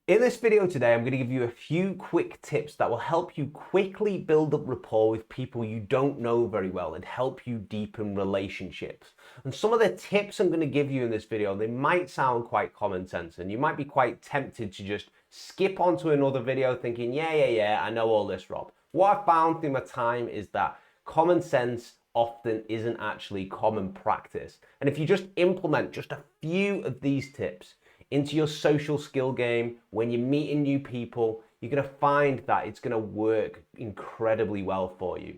In this video today, I'm going to give you a few quick tips that will help you quickly build up rapport with people you don't know very well and help you deepen relationships. And some of the tips I'm going to give you in this video, they might sound quite common sense and you might be quite tempted to just skip onto another video thinking, yeah, I know all this, Rob. What I've found through my time is that common sense often isn't actually common practice. And if you just implement just a few of these tips into your social skill game, when you're meeting new people, you're going to find that it's going to work incredibly well for you.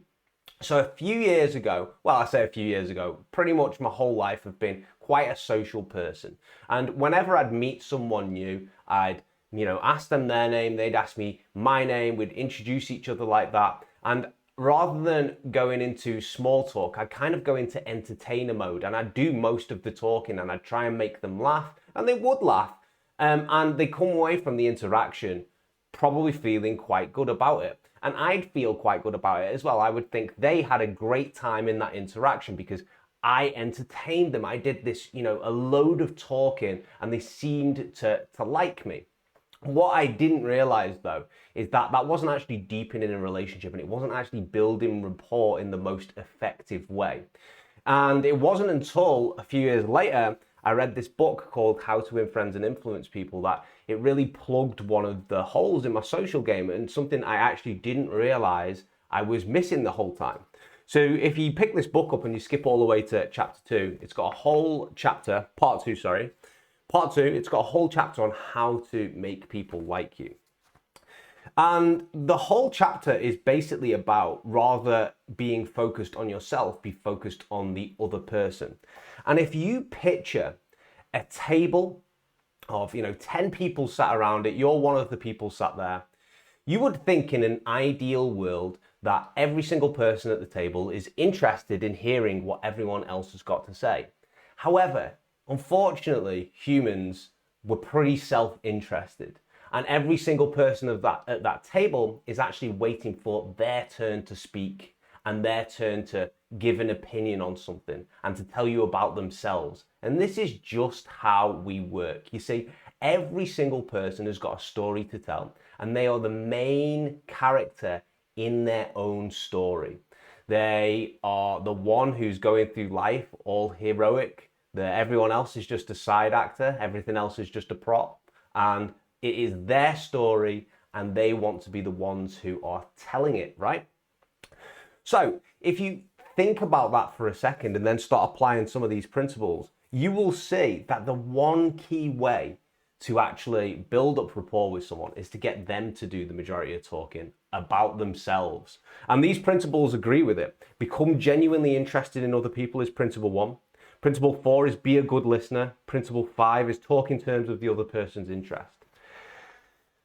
So a few years ago, well, I say a few years ago, pretty much my whole life I've been quite a social person. And whenever I'd meet someone new, I'd, ask them their name, they'd ask me my name, we'd introduce each other like that. And rather than going into small talk, I'd kind of go into entertainer mode and I'd do most of the talking and I'd try and make them laugh, and they would laugh. And they come away from the interaction probably feeling quite good about it. And I'd feel quite good about it as well. I would think they had a great time in that interaction because I entertained them. I did this, a load of talking and they seemed to like me. What I didn't realize though is that that wasn't actually deepening a relationship and it wasn't actually building rapport in the most effective way. And it wasn't until a few years later I read this book called How to Win Friends and Influence People that it really plugged one of the holes in my social game and something I actually didn't realize I was missing the whole time. So if you pick this book up and you skip all the way to chapter 2, it's got a whole chapter, part 2, it's got a whole chapter on how to make people like you. And the whole chapter is basically about, rather being focused on yourself, be focused on the other person. And if you picture a table of, 10 people sat around it, you're one of the people sat there, you would think in an ideal world that every single person at the table is interested in hearing what everyone else has got to say. However, unfortunately, humans were pretty self-interested. And every single person at that table is actually waiting for their turn to speak and their turn to give an opinion on something and to tell you about themselves. And this is just how we work. You see, every single person has got a story to tell and they are the main character in their own story. They are the one who's going through life all heroic. Everyone else is just a side actor. Everything else is just a prop. And it is their story and they want to be the ones who are telling it, right? So if you think about that for a second and then start applying some of these principles, you will see that the one key way to actually build up rapport with someone is to get them to do the majority of talking about themselves. And these principles agree with it. Become genuinely interested in other people is principle 1. Principle 4 is be a good listener. Principle 5 is talk in terms of the other person's interest.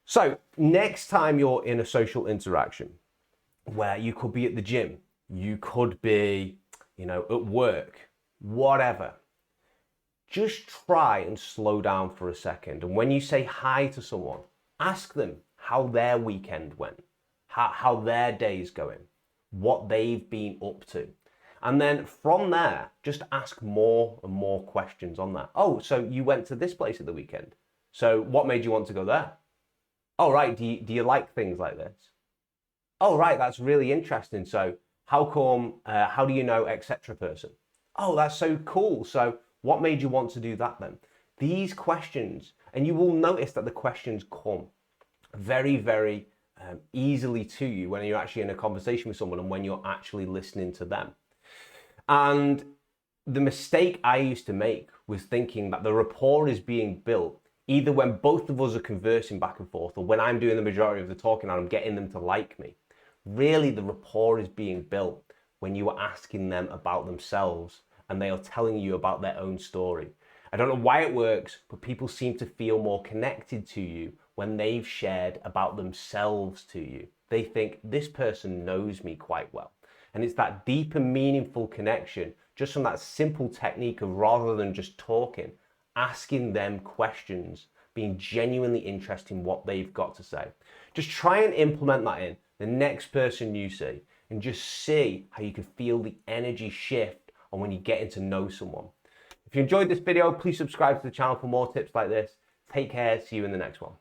So next time you're in a social interaction where you could be at the gym, you could be, at work, whatever, just try and slow down for a second. And when you say hi to someone, ask them how their weekend went, how their day's going, what they've been up to. And then from there, just ask more and more questions on that. Oh, so you went to this place at the weekend. So what made you want to go there? Oh, right, do you like things like this? Oh, right, that's really interesting. So how come, how do you know, etc. person? Oh, that's so cool. So what made you want to do that then? These questions, and you will notice that the questions come very, very easily to you when you're actually in a conversation with someone and when you're actually listening to them. And the mistake I used to make was thinking that the rapport is being built either when both of us are conversing back and forth or when I'm doing the majority of the talking and I'm getting them to like me. Really, the rapport is being built when you are asking them about themselves and they are telling you about their own story. I don't know why it works, but people seem to feel more connected to you when they've shared about themselves to you. They think, this person knows me quite well. And it's that deep and meaningful connection just from that simple technique of, rather than just talking, asking them questions, being genuinely interested in what they've got to say. Just try and implement that in the next person you see and just see how you can feel the energy shift on when you're getting to know someone. If you enjoyed this video, please subscribe to the channel for more tips like this. Take care, see you in the next one.